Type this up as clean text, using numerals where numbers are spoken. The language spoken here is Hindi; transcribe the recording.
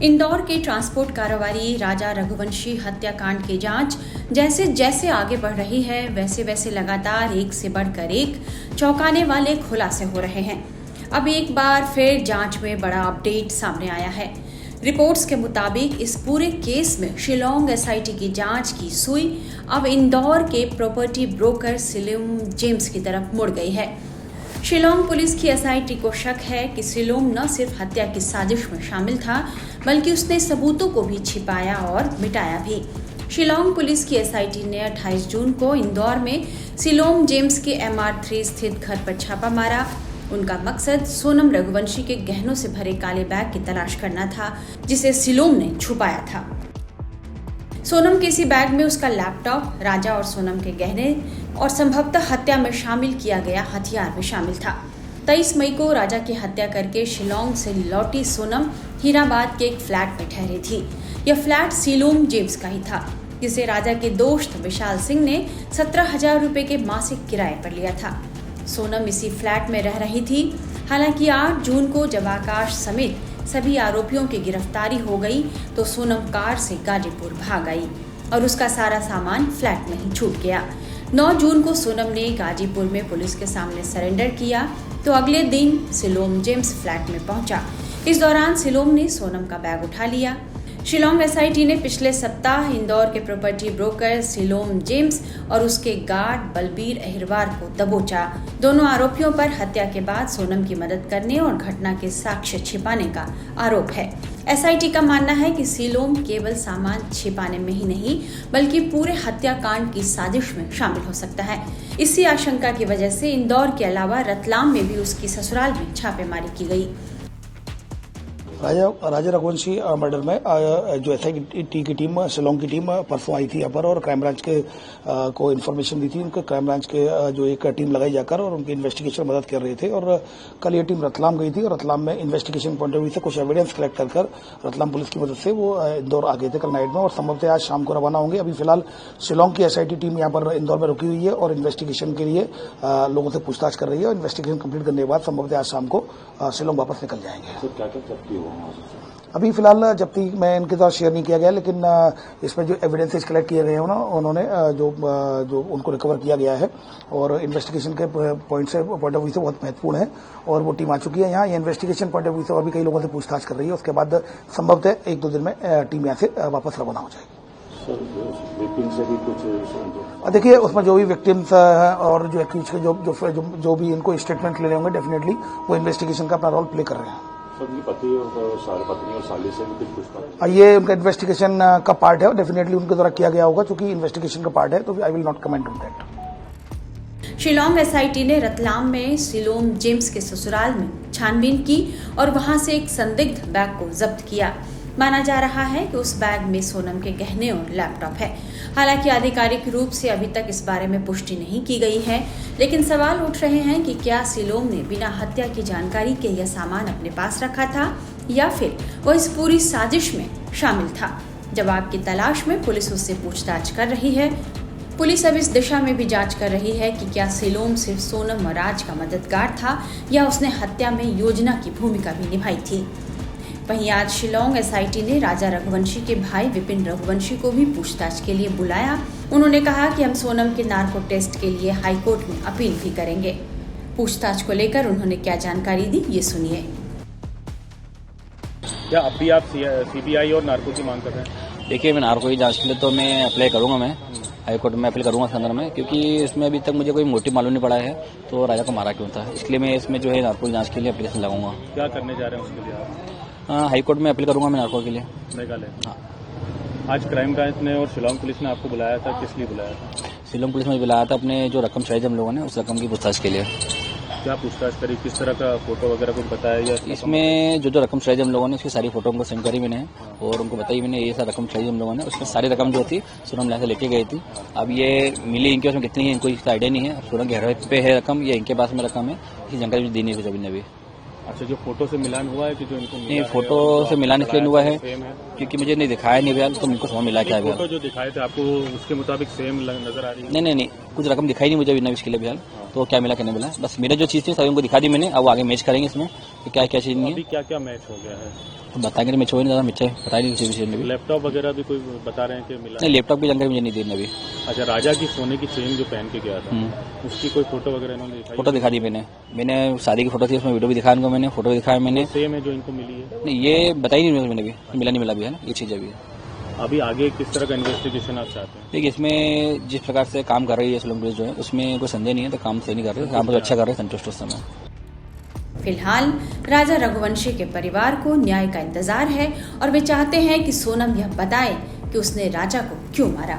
इंदौर के ट्रांसपोर्ट कारोबारी राजा रघुवंशी हत्याकांड की जांच जैसे जैसे आगे बढ़ रही है, वैसे वैसे लगातार एक से बढ़कर एक चौंकाने वाले खुलासे हो रहे हैं। अब एक बार फिर जांच में बड़ा अपडेट सामने आया है। रिपोर्ट्स के मुताबिक इस पूरे केस में शिलोंग एसआईटी की जांच की सुई अब इंदौर के प्रॉपर्टी ब्रोकर सिलोम जेम्स की तरफ मुड़ गई है। शिलोंग पुलिस की एसआईटी को शक है कि सिलोम न सिर्फ हत्या की साजिश में शामिल था, बल्कि उसने सबूतों को भी छिपाया और मिटाया भी। शिलोंग पुलिस की एसआईटी ने 28 जून को इंदौर में सिलोम जेम्स के MR3 स्थित घर पर छापा मारा। उनका मकसद सोनम रघुवंशी के गहनों से भरे काले बैग की तलाश करना था, जिसे सिलोम ने छुपाया था। सोनम के इसी बैग में उसका लैपटॉप, राजा और सोनम के गहने और संभवतः हत्या में शामिल किया गया हथियार भी शामिल था। 23 मई को राजा की हत्या करके शिलोंग से लौटी सोनम हीराबाद के एक फ्लैट में ठहरी थी। यह फ्लैट सिलोम जेम्स का ही था, जिसे राजा के दोस्त विशाल सिंह ने 17,000 रुपए के मासिक किराए पर लिया था। सोनम इसी फ्लैट में रह रही थी। हालांकि 8 जून को जब आकाश समेत सभी आरोपियों की गिरफ्तारी हो गई तो सोनम कार से गाजीपुर भाग आई और उसका सारा सामान फ्लैट में ही छूट गया। 9 जून को सोनम ने गाजीपुर में पुलिस के सामने सरेंडर किया तो अगले दिन सिलोम जेम्स फ्लैट में पहुंचा। इस दौरान सिलोम ने सोनम का बैग उठा लिया। शिलोंग एसआईटी ने पिछले सप्ताह इंदौर के प्रॉपर्टी ब्रोकर सिलोम जेम्स और उसके गार्ड बलबीर अहिरवार को दबोचा। दोनों आरोपियों पर हत्या के बाद सोनम की मदद करने और घटना के साक्ष्य छिपाने का आरोप है। एसआईटी का मानना है कि सिलोम केवल सामान छिपाने में ही नहीं, बल्कि पूरे हत्याकांड की साजिश में शामिल हो सकता है। इसी आशंका की वजह से इंदौर के अलावा रतलाम में भी उसकी ससुराल में छापेमारी की गई। राजा रघुवंशी मर्डर में जो एसआईटी की टीम, शिलोंग की टीम परसों आई थी यहाँ पर और क्राइम ब्रांच के को इन्फॉर्मेशन दी थी। उनके क्राइम ब्रांच के जो एक टीम लगाई जाकर और उनकी इन्वेस्टिगेशन मदद कर रहे थे। और कल ये टीम रतलाम गई थी और रतलाम में इन्वेस्टिगेशन पॉइंट ऑफ व्यू से कुछ एविडेंस कलेक्ट कर रतलाम पुलिस की मदद से वो इंदौर आ गए थे कल नाइट में और संभवतः आज शाम को रवाना होंगे। अभी फिलहाल शिलोंग की एसआईटी टीम यहाँ पर इंदौर में रुकी हुई है और इन्वेस्टिगेशन के लिए लोगों से पूछताछ कर रही है और इन्वेस्टिगेशन कंप्लीट करने के बाद संभवतः आज शाम को शिलोंग वापस निकल जाएंगे। क्या क्या जब्ती हुआ अभी फिलहाल जब्ती मैं इनके साथ शेयर नहीं किया गया, लेकिन इसमें जो एविडेंसेस कलेक्ट किए गए हैं ना उन्होंने जो उनको रिकवर किया गया है और इन्वेस्टिगेशन के पॉइंट ऑफ व्यू से बहुत महत्वपूर्ण है और वो टीम आ चुकी है यहाँ। ये इन्वेस्टिगेशन पॉइंट ऑफ व्यू से और भी कई लोगों से पूछताछ कर रही है। उसके बाद संभवतः 1-2 दिन में टीम यहाँ से वापस रवाना हो जाएगी। से भी कुछ देखिए उसमें जो भी विक्टिम्स और जो एक्यूज के जो भी इनको स्टेटमेंट लेने होंगे डेफिनेटली वो इन्वेस्टिगेशन का अपना रोल प्ले कर रहे हैं। पति और साली से भी कुछ ये उनका इन्वेस्टिगेशन का पार्ट है और डेफिनेटली उनके द्वारा किया गया होगा, क्योंकि इन्वेस्टिगेशन का पार्ट है, तो I will not comment on that. Shillong SIT ने रतलाम में सिलोम जेम्स के ससुराल में छानबीन की और वहां से एक संदिग्ध बैग को जब्त किया। माना जा रहा है कि उस बैग में सोनम के गहने और लैपटॉप है। हालांकि आधिकारिक रूप से अभी तक इस बारे में पुष्टि नहीं की गई है, लेकिन सवाल उठ रहे हैं कि क्या सिलोम ने बिना हत्या की जानकारी के यह सामान अपने पास रखा था या फिर वो इस पूरी साजिश में शामिल था। जवाब की तलाश में पुलिस उससे पूछताछ कर रही है। पुलिस अब इस दिशा में भी जांच कर रही है कि क्या सिलोम सिर्फ सोनम और राज का मददगार था या उसने हत्या में योजना की भूमिका भी निभाई थी। वहीं आज शिलोंग एसआईटी ने राजा रघुवंशी के भाई विपिन रघुवंशी को भी पूछताछ के लिए बुलाया। उन्होंने कहा कि हम सोनम के नार्को टेस्ट के लिए हाईकोर्ट में अपील भी करेंगे। पूछताछ को लेकर उन्होंने क्या जानकारी दी, ये सुनिए। क्या अब भी आप सीबीआई और नार्को की मांग कर रहे हैं? देखिए, मैं नार्को की जांच के लिए तो मैं अप्लाई करूंगा, मैं हाईकोर्ट में अपील करूंगा संदर्भ में, क्योंकि इसमें अभी तक मुझे कोई मोटिव मालूम नहीं पड़ा है तो राजा को मारा क्यों था, इसलिए मैं इसमें जो है नार्को की जांच के लिए एप्लीकेशन लगाऊंगा। क्या करने जा रहे हैं उसके लिए आप? हाईकोर्ट में अपील करूंगा मैं नार्को के लिए। मेघालय। हाँ। आज क्राइम ब्रांच ने और शिलोंग पुलिस ने आपको बुलाया था, किस लिए बुलाया था? शिलोंग पुलिस ने बुलाया था अपने जो रकम चाहिए हम लोगों ने उस रकम की पूछताछ के लिए। क्या पूछताछ करी, किस तरह का फोटो वगैरह कुछ बताया या? इसमें जो रकम चाहिए हम लोगों ने उसकी सारी फोटो उनको सेंड करी मैंने और उनको बताई मैंने ये सारी रकम चाहिए हम लोगों ने। उसमें सारी रकम जो थी सोनम यहाँ से लेके गई थी। अब ये मिली इनके उसमें कितनी है इनको इसका आइडिया नहीं है। सोनम के घर पे है रकम या इनके पास में रकम है, इसकी जानकारी दी नहीं हुई अभी ने भी। अच्छा, जो फोटो से मिलान हुआ है कि जो इनको नहीं, फोटो से मिलान इसलिए हुआ है क्योंकि मुझे नहीं दिखाया नहीं भैया, तो इनको समझ मिला क्या फोटो जो दिखाए थे आपको उसके मुताबिक सेम नजर आ रही है? नहीं, कुछ रकम दिखाई नहीं मुझे अभी इसके लिए भैया, तो क्या मिला क्या नहीं मिला, बस मेरे जो चीज़ थी सभी उनको दिखा दी मैंने। अब वो आगे मैच करेंगे इसमें कि क्या क्या चीज़ नहीं अभी है, क्या क्या मैच हो गया है? तो बताएंगे। तो मैच हो नहीं ज़्यादा, मैच पता ही नहीं किसी विषय में भी। लैपटॉप वगैरह भी कोई बता रहे हैं कि मिला? नहीं, लैपटॉप की जानकारी मुझे नहीं दी अभी। अच्छा, राजा की सोने की चेन जो पहन के गया था उसकी कोई फोटो वगैरह इन्होंने दिखाई? फोटो दिखा दी मैंने शादी की फोटो थी, उसमें वीडियो भी दिखाया उनको मैंने, फोटो भी दिखाया मैंने। सेम है जो इनको मिली है? नहीं, ये बताई नहीं मैंने अभी, मिला नहीं मिला भी है ना, ये चीज़ अभी। अभी आगे किस तरह का इन्वेस्टिगेशन आप चाहते हैं? देखिए, इसमें जिस प्रकार से काम कर रही है शिलांग पुलिस जो है, उसमें कोई संदेह नहीं है, तो काम सही नहीं कर रहे, काम तो अच्छा कर रहे हैं, संतुष्ट उस समय। फिलहाल राजा रघुवंशी के परिवार को न्याय का इंतजार है और वे चाहते हैं कि सोनम यह बताए कि उसने राजा को क्यों मारा।